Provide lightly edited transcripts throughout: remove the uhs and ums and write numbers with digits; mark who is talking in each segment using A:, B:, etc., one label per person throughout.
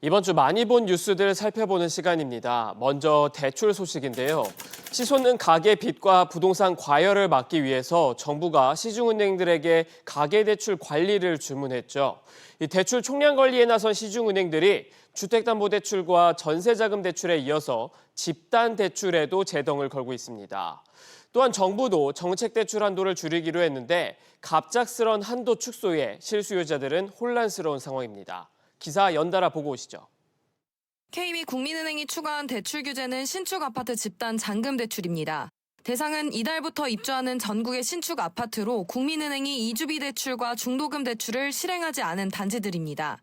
A: 이번 주 많이 본 뉴스들 살펴보는 시간입니다. 먼저 대출 소식인데요. 시솟는 가계 빚과 부동산 과열을 막기 위해서 정부가 시중은행들에게 가계대출 관리를 주문했죠. 이 대출 총량 관리에 나선 시중은행들이 주택담보대출과 전세자금 대출에 이어서 집단대출에도 제동을 걸고 있습니다. 또한 정부도 정책대출 한도를 줄이기로 했는데 갑작스런 한도 축소에 실수요자들은 혼란스러운 상황입니다. 기사 연달아 보고 오시죠.
B: KB 국민은행이 추가한 대출 규제는 신축 아파트 집단 잔금 대출입니다. 대상은 이달부터 입주하는 전국의 신축 아파트로 국민은행이 이주비 대출과 중도금 대출을 실행하지 않은 단지들입니다.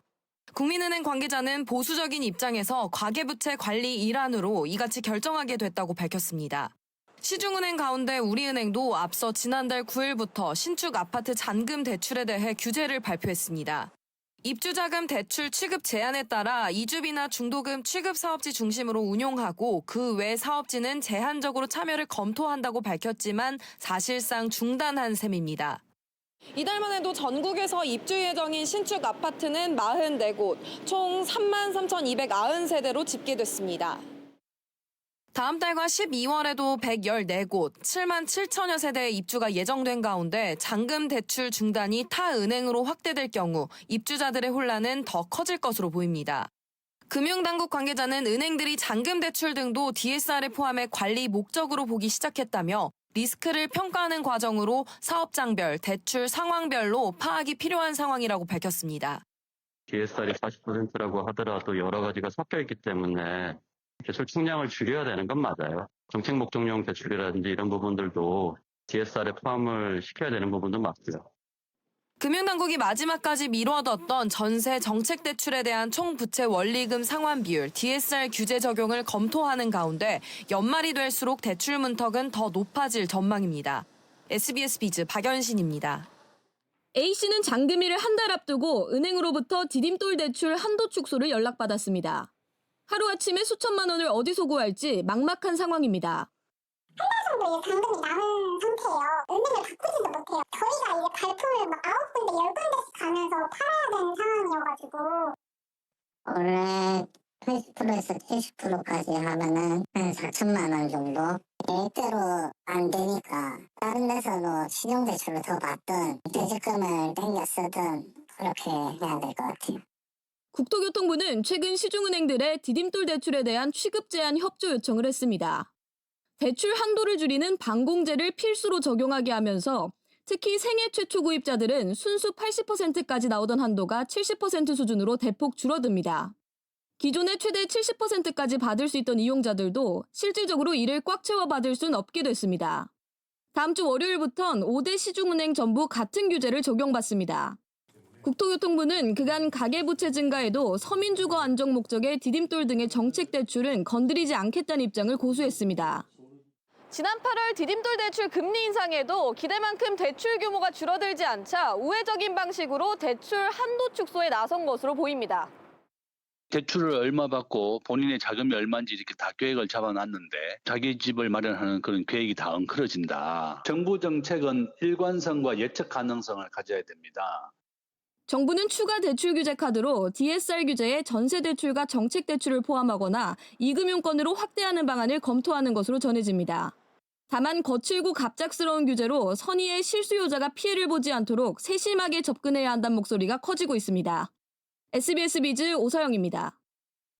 B: 국민은행 관계자는 보수적인 입장에서 가계부채 관리 일환으로 이같이 결정하게 됐다고 밝혔습니다. 시중은행 가운데 우리은행도 앞서 지난달 9일부터 신축 아파트 잔금 대출에 대해 규제를 발표했습니다. 입주자금 대출 취급 제한에 따라 이주비나 중도금 취급 사업지 중심으로 운용하고 그 외 사업지는 제한적으로 참여를 검토한다고 밝혔지만 사실상 중단한 셈입니다. 이달만 해도 전국에서 입주 예정인 신축 아파트는 44곳, 총 33,290세대로 집계됐습니다. 다음 달과 12월에도 114곳, 7만 7천여 세대의 입주가 예정된 가운데 잔금 대출 중단이 타 은행으로 확대될 경우 입주자들의 혼란은 더 커질 것으로 보입니다. 금융당국 관계자는 은행들이 잔금 대출 등도 DSR에 포함해 관리 목적으로 보기 시작했다며 리스크를 평가하는 과정으로 사업장별, 대출 상황별로 파악이 필요한 상황이라고 밝혔습니다.
C: DSR이 40%라고 하더라도 여러 가지가 섞여 있기 때문에 대출 총량을 줄여야 되는 건 맞아요. 정책 목적용 대출이라든지 이런 부분들도 DSR에 포함을 시켜야 되는 부분도 맞고요.
B: 금융당국이 마지막까지 미뤄뒀던 전세 정책 대출에 대한 총부채 원리금 상환 비율 DSR 규제 적용을 검토하는 가운데 연말이 될수록 대출 문턱은 더 높아질 전망입니다. SBS 비즈 박연신입니다.
D: A씨는 잔금일을 한 달 앞두고 은행으로부터 디딤돌 대출 한도 축소를 연락받았습니다. 하루아침에 수천만 원을 어디서 구할지 막막한 상황입니다.
E: 정도 잔금이 남은 상태예요. 은행을 바꾸지도 못해요. 저희가 이제 발품을 막 9군데, 10군데씩 가면서 팔아야 되는 상황이어가지고.
F: 원래 80%에서 70%까지 하면은 한 4천만 원 정도. 계획대로 안 되니까 다른 데서도 신용대출을 더 받든 퇴직금을 땡겨 쓰든 그렇게 해야 될 것 같아요.
D: 국토교통부는 최근 시중은행들의 디딤돌 대출에 대한 취급 제한 협조 요청을 했습니다. 대출 한도를 줄이는 반공제를 필수로 적용하게 하면서 특히 생애 최초 구입자들은 순수 80%까지 나오던 한도가 70% 수준으로 대폭 줄어듭니다. 기존의 최대 70%까지 받을 수 있던 이용자들도 실질적으로 이를 꽉 채워 받을 수는 없게 됐습니다. 다음 주 월요일부턴 5대 시중은행 전부 같은 규제를 적용받습니다. 국토교통부는 그간 가계부채 증가에도 서민주거 안정 목적의 디딤돌 등의 정책 대출은 건드리지 않겠다는 입장을 고수했습니다.
G: 지난 8월 디딤돌 대출 금리 인상에도 기대만큼 대출 규모가 줄어들지 않자 우회적인 방식으로 대출 한도 축소에 나선 것으로 보입니다.
H: 대출을 얼마 받고 본인의 자금이 얼마인지 이렇게 다 계획을 잡아놨는데 자기 집을 마련하는 그런 계획이 다 엉클어진다. 정부 정책은 일관성과 예측 가능성을 가져야 됩니다.
D: 정부는 추가 대출 규제 카드로 DSR 규제에 전세 대출과 정책 대출을 포함하거나 이금융권으로 확대하는 방안을 검토하는 것으로 전해집니다. 다만 거칠고 갑작스러운 규제로 선의의 실수요자가 피해를 보지 않도록 세심하게 접근해야 한다는 목소리가 커지고 있습니다. SBS 비즈 오서영입니다.